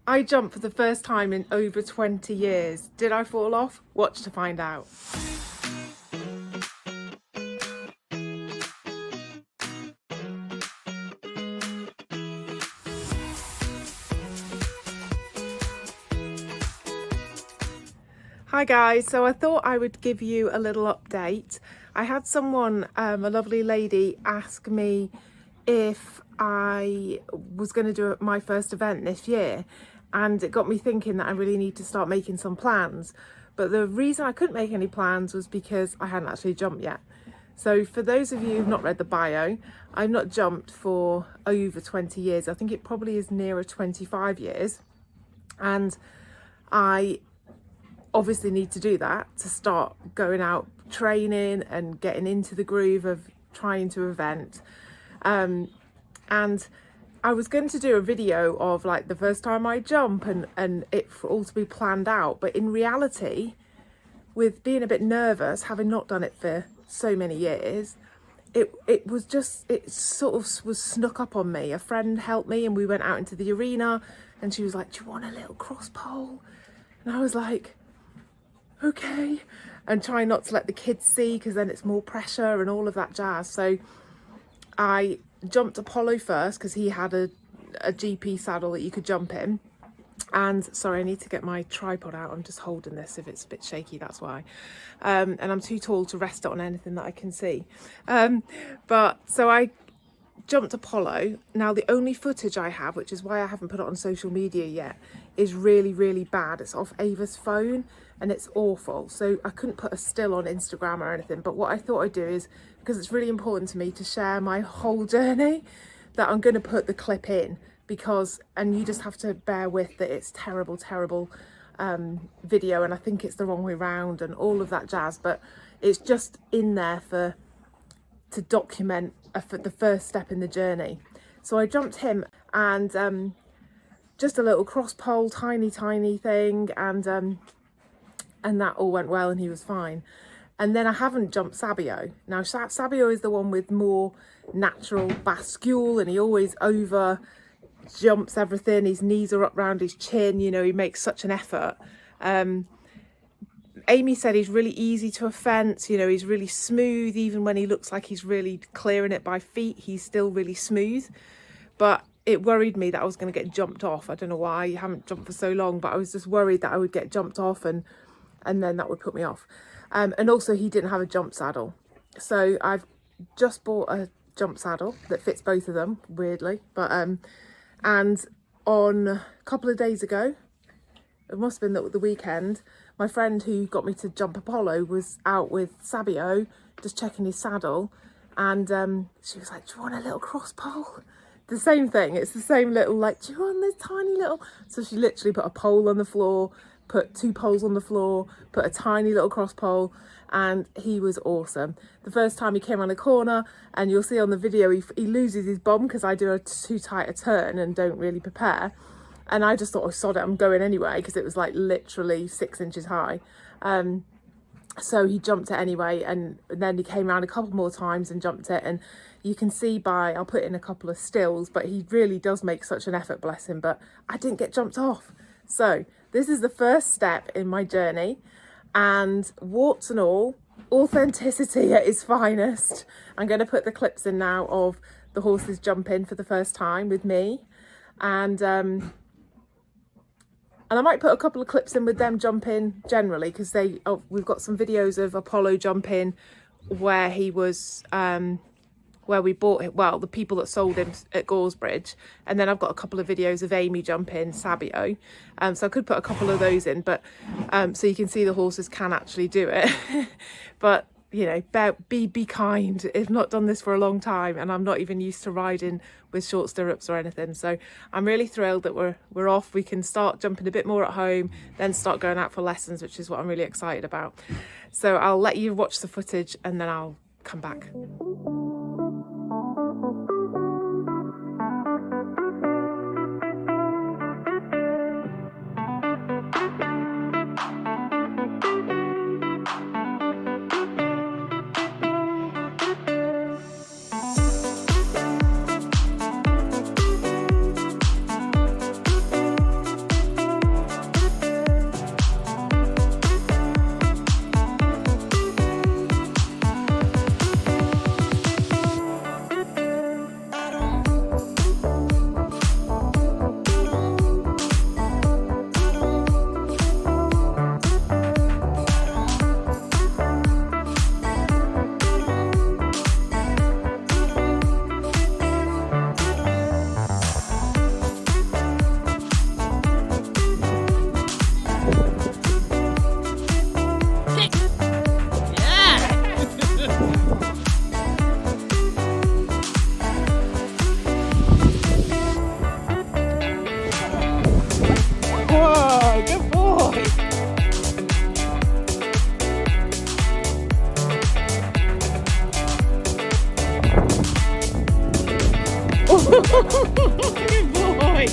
I jumped for the first time in over 20 years. Did I fall off? Watch to find out. Hi guys, so I thought I would give you a little update. I had someone, a lovely lady, ask me if I was going to do my first event this year, and it got me thinking that I really need to start making some plans. But the reason I couldn't make any plans was because I hadn't actually jumped yet. So for those of you who've not read the bio, I've not jumped for over 20 years. I think it probably is nearer 25 years. And I obviously need to do that to start going out training and getting into the groove of trying to event. And I was going to do a video of like the first time I jump and it for all to be planned out, but in reality, with being a bit nervous, having not done it for so many years, it sort of was snuck up on me. A friend helped me and we went out into the arena and she was like, "Do you want a little cross pole?" And I was like, okay, and try not to let the kids see because then it's more pressure and all of that jazz. So I jumped Apollo first because he had a GP saddle that you could jump in. And sorry, I need to get my tripod out. I'm just holding this. If it's a bit shaky, that's why. And I'm too tall to rest it on anything that I can see. But so I jumped Apollo. Now the only footage I have, which is why I haven't put it on social media yet, is really, really bad. It's off Ava's phone and it's awful. So I couldn't put a still on Instagram or anything. But what I thought I'd do is, because it's really important to me to share my whole journey, that I'm going to put the clip in, because, and you just have to bear with that it's terrible, terrible video, and I think it's the wrong way round and all of that jazz, but it's just in there to document for the first step in the journey. So I jumped him and just a little cross pole, tiny thing, and that all went well and he was fine. And then I haven't jumped Sabio. Now Sabio is the one with more natural bascule and he always over jumps everything. His knees are up round his chin, you know, he makes such an effort. Amy said he's really easy to a fence, you know, he's really smooth. Even when he looks like he's really clearing it by feet, he's still really smooth. But it worried me that I was going to get jumped off. I don't know why, I haven't jumped for so long, but I was just worried that I would get jumped off and then that would put me off. And also he didn't have a jump saddle. So I've just bought a jump saddle that fits both of them, weirdly. But and on a couple of days ago, it must have been the weekend, my friend who got me to jump Apollo was out with Sabio, just checking his saddle. And she was like, "Do you want a little cross pole?" The same thing, it's the same little, like, "Do you want this tiny little?" So she literally put a pole on the floor, put 2 poles on the floor, put a tiny little cross pole, and he was awesome. The first time he came around a corner, and you'll see on the video, he loses his bomb because I do too tight a turn and don't really prepare. And I just thought, oh, sod it, I'm going anyway, because it was like literally 6 inches high. So he jumped it anyway, and then he came around a couple more times and jumped it. And you can see I'll put in a couple of stills, but he really does make such an effort, bless him. But I didn't get jumped off. So this is the first step in my journey, and warts and all, authenticity at its finest. I'm going to put the clips in now of the horses jumping for the first time with me, and I might put a couple of clips in with them jumping generally, because we've got some videos of Apollo jumping where he was where we bought it, well, the people that sold him at Goresbridge, and then I've got a couple of videos of Amy jumping Sabio, so I could put a couple of those in, but so you can see the horses can actually do it. But you know, be kind. I've not done this for a long time, and I'm not even used to riding with short stirrups or anything, so I'm really thrilled that we're off. We can start jumping a bit more at home, then start going out for lessons, which is what I'm really excited about. So I'll let you watch the footage and then I'll come back. Whoa, good boy. Good boy.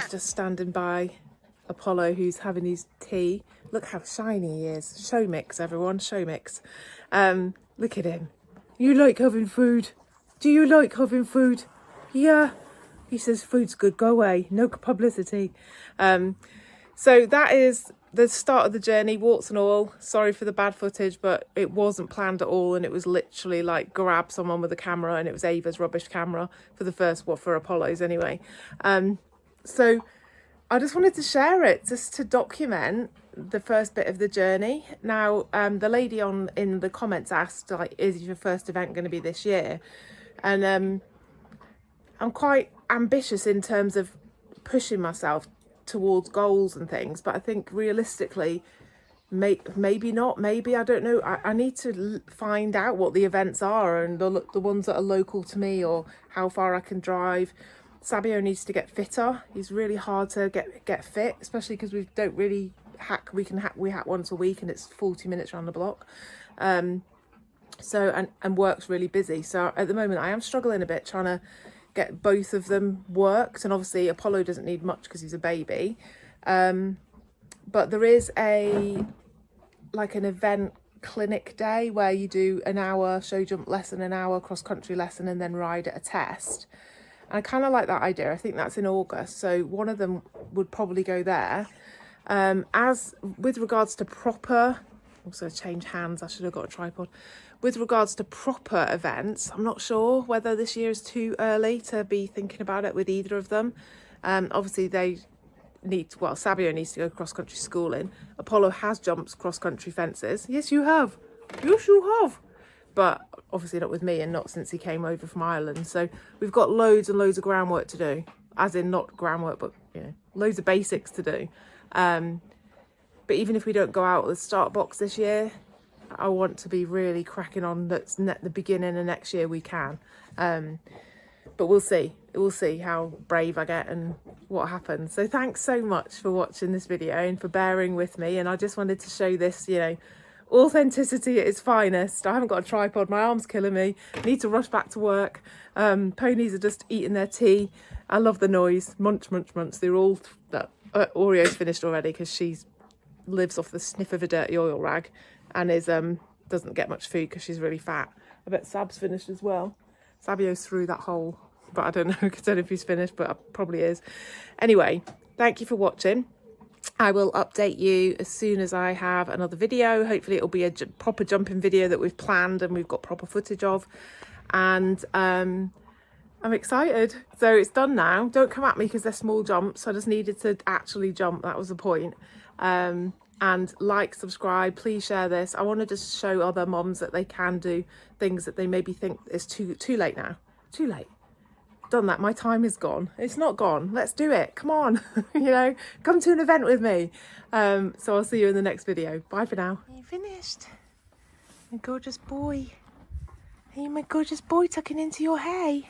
Just standing by Apollo, who's having his tea. Look how shiny he is. Show mix, everyone, show mix. Look at him. You like having food? Do you like having food? Yeah. He says food's good, go away. No publicity. So that is the start of the journey, warts and all. Sorry for the bad footage, but it wasn't planned at all, and it was literally like grab someone with a camera, and it was Ava's rubbish camera for the first, well, for Apollo's anyway. So I just wanted to share it, just to document the first bit of the journey. Now, the lady in the comments asked, like, is your first event going to be this year? And I'm quite ambitious in terms of pushing myself towards goals and things, but I think realistically, maybe not, maybe, I don't know. I need to find out what the events are, and the ones that are local to me, or how far I can drive. Sabio needs to get fitter. He's really hard to get fit, especially because we don't really hack. We hack once a week, and it's 40 minutes around the block. So and work's really busy. So at the moment I am struggling a bit trying to get both of them worked, and obviously Apollo doesn't need much because he's a baby. But there is an event clinic day where you do an hour show jump lesson, an hour cross country lesson, and then ride at a test. And I kind of like that idea. I think that's in August, so one of them would probably go there. As with regards to proper, also change hands, I should have got a tripod. With regards to proper events, I'm not sure whether this year is too early to be thinking about it with either of them. Obviously they need to, well, Sabio needs to go cross country schooling. Apollo has jumped cross country fences. Yes, you have. Yes, you have. But obviously not with me, and not since he came over from Ireland. So we've got loads and loads of groundwork to do, as in not groundwork, but loads of basics to do. But even if we don't go out of the start box this year, I want to be really cracking on. That's the beginning of next year we can. But we'll see. We'll see how brave I get and what happens. So thanks so much for watching this video and for bearing with me. And I just wanted to show this, authenticity at its finest. I haven't got a tripod, my arm's killing me. I need to rush back to work. Ponies are just eating their tea. I love the noise. Munch, munch, munch. They're all, Oreo's finished already because she lives off the sniff of a dirty oil rag, and doesn't get much food because she's really fat. I bet Sab's finished as well. Sabio's through that hole, but I don't know. I don't know if he's finished, but probably is. Anyway, thank you for watching. I will update you as soon as I have another video. Hopefully it'll be a proper jumping video that we've planned and we've got proper footage of. And I'm excited. So it's done now. Don't come at me because they're small jumps. I just needed to actually jump. That was the point. And like, subscribe, please share this. I want to just show other moms that they can do things that they maybe think is too late now. Too late. Done that. My time is gone. It's not gone. Let's do it. Come on. Come to an event with me. So I'll see you in the next video. Bye for now. Are you finished? My gorgeous boy. Are you my gorgeous boy tucking into your hay?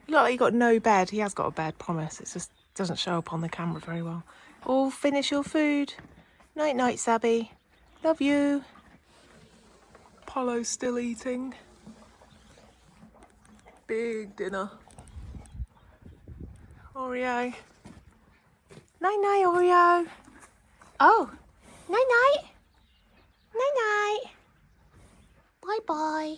You look like you got no bed. He has got a bed, promise. It just doesn't show up on the camera very well. Oh, finish your food. Night night, Sabby. Love you. Apollo's still eating. Big dinner. Oreo. Night night, Oreo. Oh, night night. Night night. Bye bye.